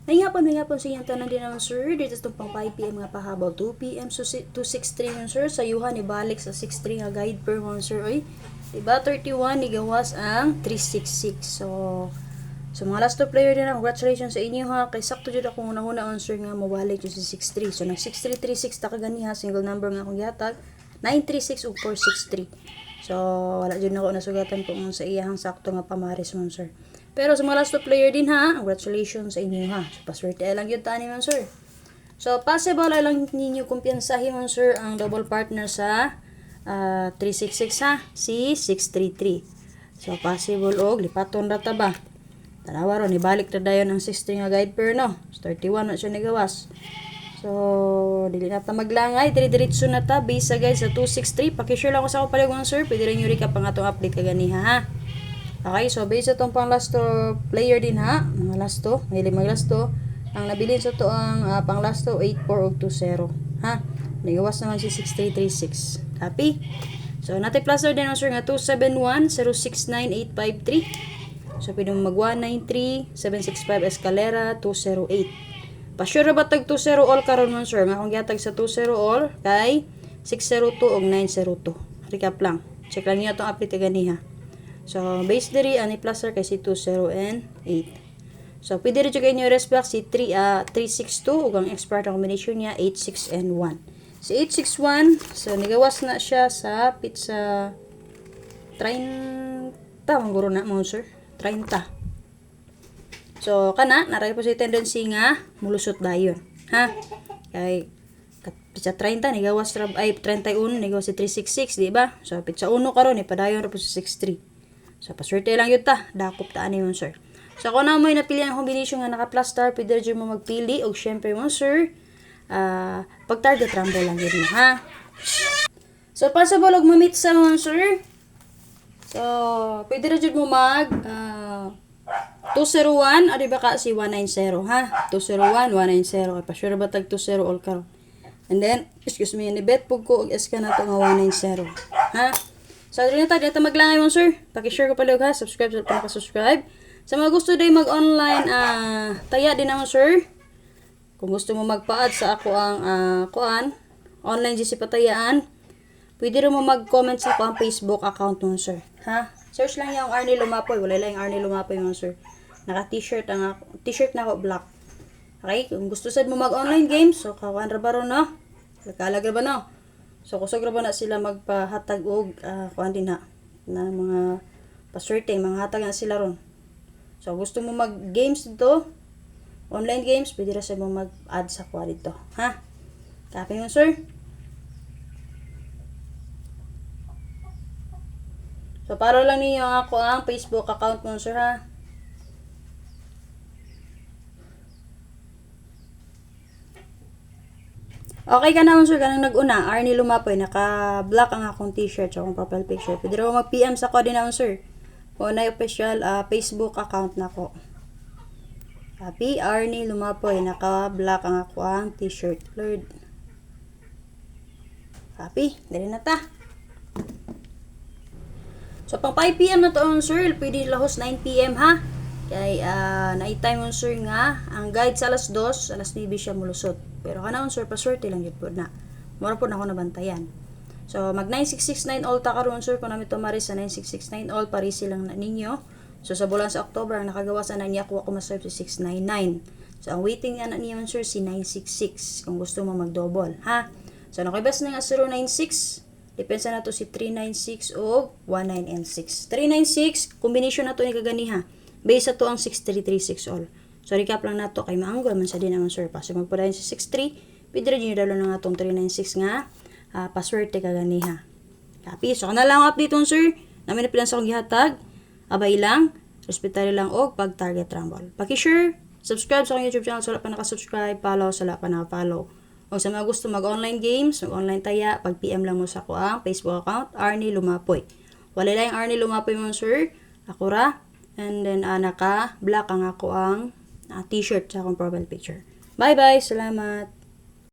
May nga po sa iyang tanan din naman sir, dito itong pang 5pm nga pahabaw, 2pm, so 263 yun sir, sa yuhan ibalik sa 63 nga guide per month sir, oy. Diba, 31 ni gawas ang 366. So mga last two player din, congratulations sa inyo ha. Kay sakto jud ako una-una answer nga mawalik yung si 63. So nag 6336 ta kagani ha, single number nga akong gihatag, 936 ug 463. So wala jud nako nasugatan kung sa iyahang sakto nga pamaris mon sir. Pero sa mga last two player din ha, congratulations sa inyo ha. So paswerte lang yun tani mon sir. So possible lang ninyo kumpiyansahin mon sir ang double partner sa 366 ha, si 633. So possible og lipaton ra ta ba. Tanawa ron, ibalik na dayon ang 60 nga guide per no. So, 31 na siya nagawas. So, dili na ta maglangay. Dire-diretso na ta. Base sa guys sa 263. Pakishare lang ko sa ako palagang sir. Pwede rin yung recap ang atong update kaganiha ha. Okay, so base sa itong pang last player din ha. Mga last to. May limang last to. Ang nabilin sa to ang pang last to 84 og 20 ha. Nagawas naman si 6336. Copy? So, natin plus din ang sir nga 271 069853. So, pwede mo mag 193, 765 Escalera, 208. Pa-sure ba tag 20 all karon man sir? Nga kung gihatag sa 20 all, kay 602 o 902. Recap lang. Check lang niyo itong update ganiha. So, base diri, ani plus sir, kay si 20 and 8. So, pwede rin kayo nyo respect si 362, ug ang expert ang combination niya, 86 and 1. Si 861, so, nigawas na siya sa pizza 30, mangguro na mo sir. 30. So, kana, naray po sa tendency nga, mulusot dayon. Ha? Kay, pizza 30, nigawas, ay, 31, nigawas si 366, di ba? So, pizza 1 karon ipadayon ra po si 63. So, paswerte lang yun ta. Dakop ta ani mo, sir. So, kung na mo yung napili ang combination nga naka-plus star, pwede rin mo magpili. O, syempre mo, sir, pag-target rumble lang yun mo, ha? So, possible og ma-meet sa mo, sir. So, pwede rin mo mag 201, o diba ka si 190, ha? 201, 190. Kaya pa-sure ba tag 20 all karon. And then, excuse me, ni-bet po ko, og-eska na to nga 190. Ha? So, dito na tayo. Dito maglangay mo, sir. Pakishare ko pala ha. Subscribe sa pagka-subscribe. Sa mga gusto din mag-online, taya din naman, sir. Kung gusto mo magpa-add sa ako ang online GC Patayaan, pwede rin mo mag-comment sa ako ang Facebook account mo, sir. Ha? Search lang yung Arnie Lumapoy. Wala lang yung Arnie Lumapoy mo, sir. Naka-t-shirt t-shirt na ako, black. Okay? Kung gusto sad mo mag-online games, so kawan ra ba ron, no? Kalag ra ba, no? So, kusog ra ba na sila magpahatag og kuan din ha, na mga paswerte, mga hatag na sila ron. So, gusto mo mag-games dito, online games, pwede ra sa mo mag-add sa kuha dito. Ha? Copy mo, sir? So, para lang ninyo ako ang Facebook account mo, sir, ha? Okay ka naman, sir, kanang nag-una, Arnie Lumapoy, naka-black ang akong t-shirt sa akong profile picture. Pwede rin mag-PM sa ko din naman, sir. Kung na official Facebook account na ko. Copy, Arnie Lumapoy, naka-black ang ako ang t-shirt. Lord. Copy, dali na ta. So, pang 5pm na to, sir, pwede lahos 9pm, ha? Kay, na-time mo, sir, nga, ang guide sa alas 2, alas 9 siya mulusot. Pero kanahon, sir, paswerte lang yun po na. Mura po na ako nabantayan. So, mag 9669 all ta karon, sir, kung namin tumaris sa 9669 all, parisi lang na ninyo. So, sa bulan sa October, ang nakagawasan na niya, ako ma-serve si 699. So, ang waiting nga na niya, sir, si 966, kung gusto mo mag-double, ha? So, nakibas na nga 096, depensa na to si 396 o 1996. 396, combination na to ni kaganiha. Base na to ang 6336 all. So, recap lang na to kay maanggol man sa din naman, sir. Pasok magpadayon si 63, pidra dyan yung dalo na nga itong 396 nga password te kaganiha. Copy. So, kana lang ang update on, sir. Namin na pilan sa akong gihatag. Abay lang. Respetary lang og pag-target rumble. Paki-share, subscribe sa akong YouTube channel sa wala pa nakasubscribe, follow sa wala pa naka-follow. O sa mga gusto mag-online games, mag-online taya, pag-PM lang mo sa ako ang Facebook account, Arnie Lumapoy. Wala lang Arnie Lumapoy mo, sir. Ako ra. And then, naka-black ang ako ang t-shirt sa akong profile picture. Bye-bye. Salamat.